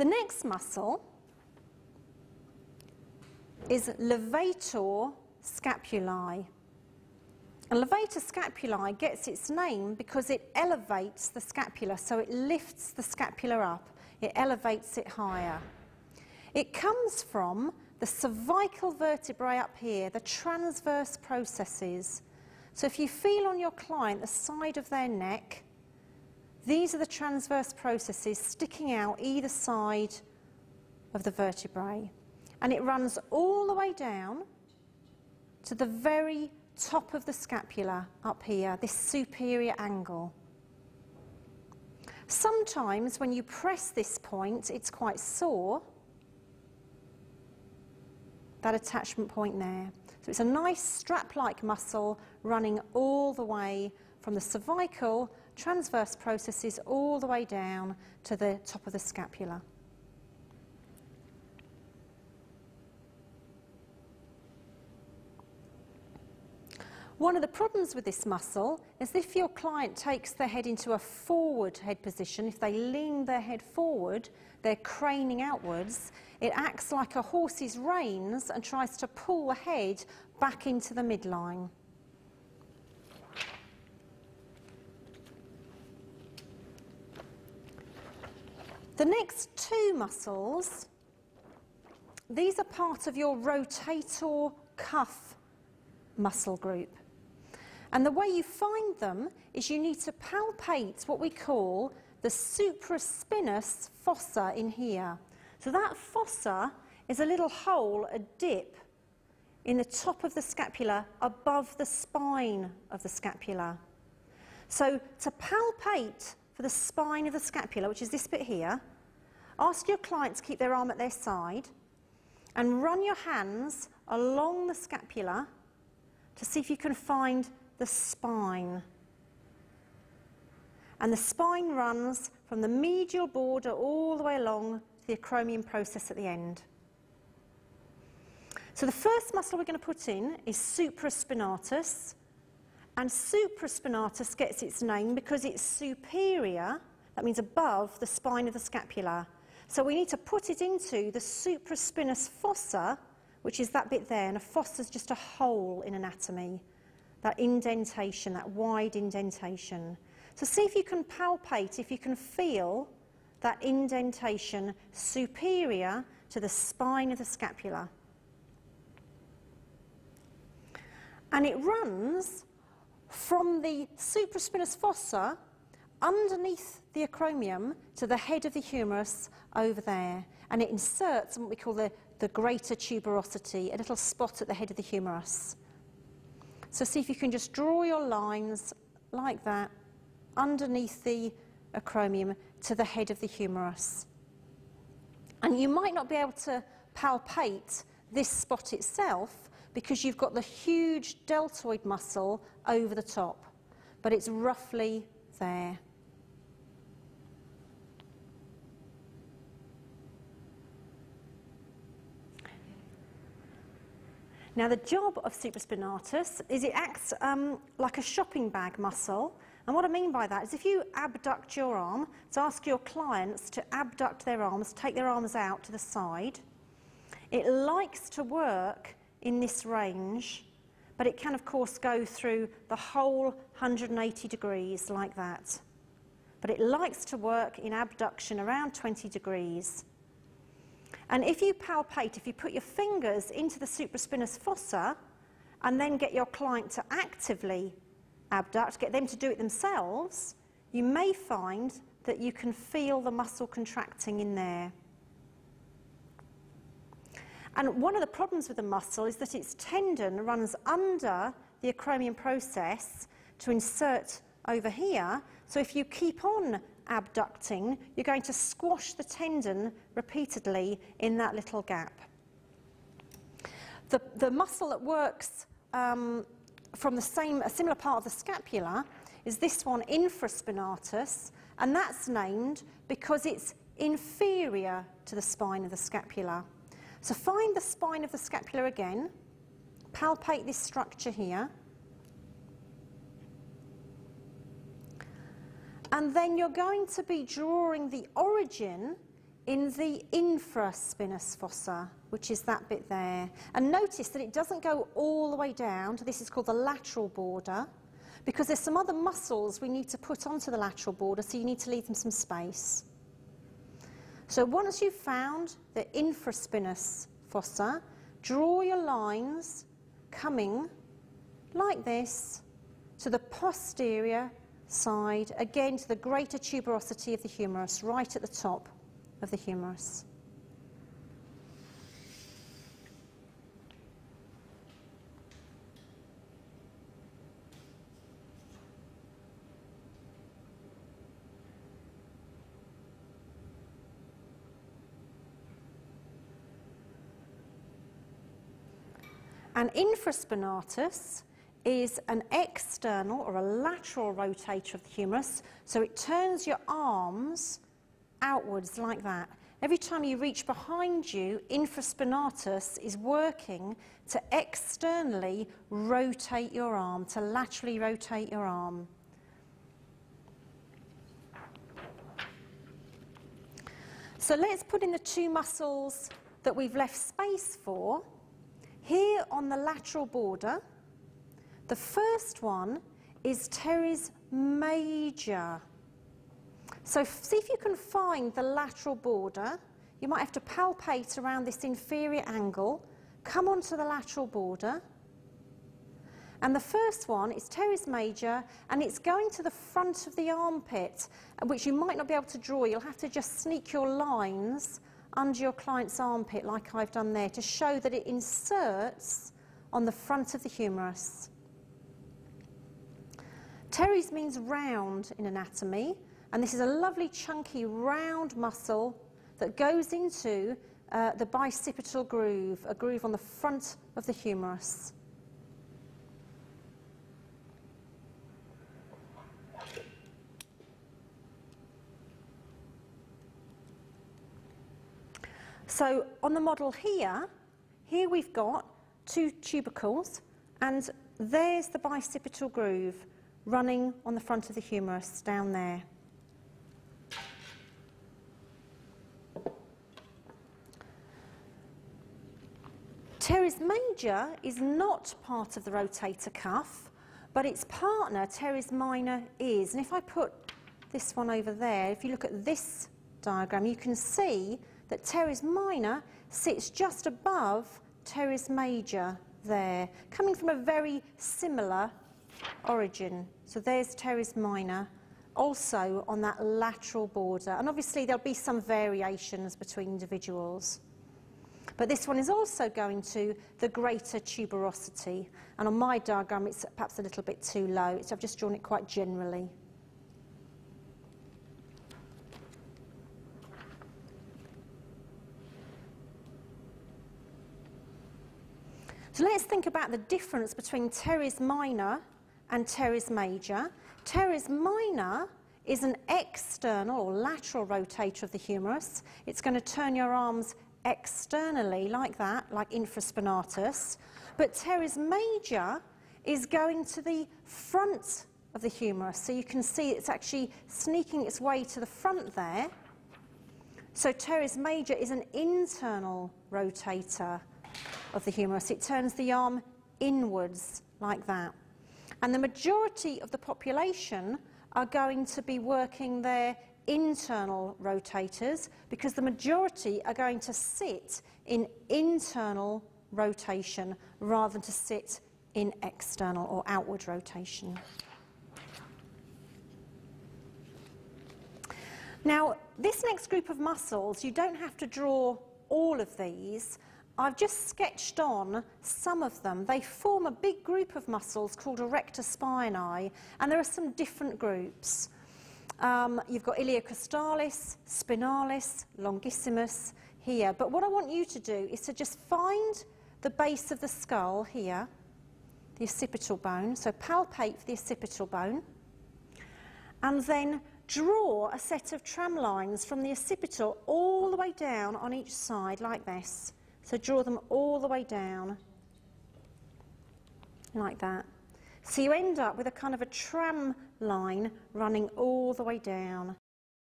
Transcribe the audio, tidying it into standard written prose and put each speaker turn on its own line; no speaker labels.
The next muscle is levator scapulae. And levator scapulae gets its name because it elevates the scapula, so it lifts the scapula up, it elevates it higher. It comes from the cervical vertebrae up here, the transverse processes. So if you feel on your client the side of their neck, these are the transverse processes sticking out either side of the vertebrae. And it runs all the way down to the very top of the scapula up here, this superior angle. Sometimes when you press this point, it's quite sore, that attachment point there. So it's a nice strap-like muscle running all the way from the cervical transverse processes all the way down to the top of the scapula. One of the problems with this muscle is if your client takes their head into a forward head position, if they lean their head forward, they're craning outwards, it acts like a horse's reins and tries to pull the head back into the midline. The next two muscles, these are part of your rotator cuff muscle group. And the way you find them is you need to palpate what we call the supraspinous fossa in here. So that fossa is a little hole, a dip, in the top of the scapula above the spine of the scapula. So to palpate for the spine of the scapula, which is this bit here, ask your client to keep their arm at their side and run your hands along the scapula to see if you can find the spine. And the spine runs from the medial border all the way along to the acromion process at the end. So the first muscle we're going to put in is supraspinatus, and supraspinatus gets its name because it's superior, that means above the spine of the scapula. So we need to put it into the supraspinous fossa, which is that bit there, and a fossa is just a hole in anatomy, that indentation, that wide indentation. So see if you can palpate, if you can feel that indentation superior to the spine of the scapula. And it runs from the supraspinous fossa underneath the acromion to the head of the humerus over there. And it inserts what we call the greater tuberosity, a little spot at the head of the humerus. So see if you can just draw your lines like that underneath the acromion to the head of the humerus. And you might not be able to palpate this spot itself because you've got the huge deltoid muscle over the top, but it's roughly there. Now the job of supraspinatus is it acts like a shopping bag muscle, and what I mean by that is if you abduct your arm, so ask your clients to abduct their arms, take their arms out to the side, it likes to work in this range, but it can of course go through the whole 180 degrees like that. But it likes to work in abduction around 20 degrees. And if you palpate, if you put your fingers into the supraspinous fossa and then get your client to actively abduct, get them to do it themselves, you may find that you can feel the muscle contracting in there. And one of the problems with the muscle is that its tendon runs under the acromion process to insert over here. So if you keep on abducting, you're going to squash the tendon repeatedly in that little gap. The muscle that works from a similar part of the scapula is this one, infraspinatus, and that's named because it's inferior to the spine of the scapula. So find the spine of the scapula again, palpate this structure here, and then you're going to be drawing the origin in the infraspinous fossa, which is that bit there. And notice that it doesn't go all the way down to this is called the lateral border, because there's some other muscles we need to put onto the lateral border, so you need to leave them some space. So once you've found the infraspinous fossa, draw your lines coming like this to the posterior side, again to the greater tuberosity of the humerus, right at the top of the humerus. An infraspinatus is an external or a lateral rotator of the humerus, so it turns your arms outwards like that. Every time you reach behind you, infraspinatus is working to externally rotate your arm, to laterally rotate your arm. So let's put in the two muscles that we've left space for. Here on the lateral border, the first one is teres major. So see if you can find the lateral border. You might have to palpate around this inferior angle, come onto the lateral border. And the first one is teres major, and it's going to the front of the armpit, which you might not be able to draw. You'll have to just sneak your lines under your client's armpit like I've done there to show that it inserts on the front of the humerus. Teres means round in anatomy, and this is a lovely chunky round muscle that goes into the bicipital groove, a groove on the front of the humerus. So on the model here we've got two tubercles, and there's the bicipital groove running on the front of the humerus down there. Teres major is not part of the rotator cuff, but its partner, teres minor, is. And if I put this one over there, if you look at this diagram, you can see that teres minor sits just above teres major there, coming from a very similar origin. So there's teres minor, also on that lateral border. And obviously there'll be some variations between individuals. But this one is also going to the greater tuberosity. And on my diagram, it's perhaps a little bit too low, so I've just drawn it quite generally. So let's think about the difference between teres minor and teres major. Teres minor is an external or lateral rotator of the humerus. It's going to turn your arms externally like that, like infraspinatus. But teres major is going to the front of the humerus. So you can see it's actually sneaking its way to the front there. So teres major is an internal rotator of the humerus. It turns the arm inwards like that. And the majority of the population are going to be working their internal rotators, because the majority are going to sit in internal rotation rather than to sit in external or outward rotation. Now, this next group of muscles, you don't have to draw all of these. I've just sketched on some of them. They form a big group of muscles called erector spinae, and there are some different groups. You've got iliocostalis, spinalis, longissimus here. But what I want you to do is to just find the base of the skull here, the occipital bone. So palpate for the occipital bone, and then draw a set of tram lines from the occipital all the way down on each side like this. So draw them all the way down, like that. So you end up with a kind of a tram line running all the way down.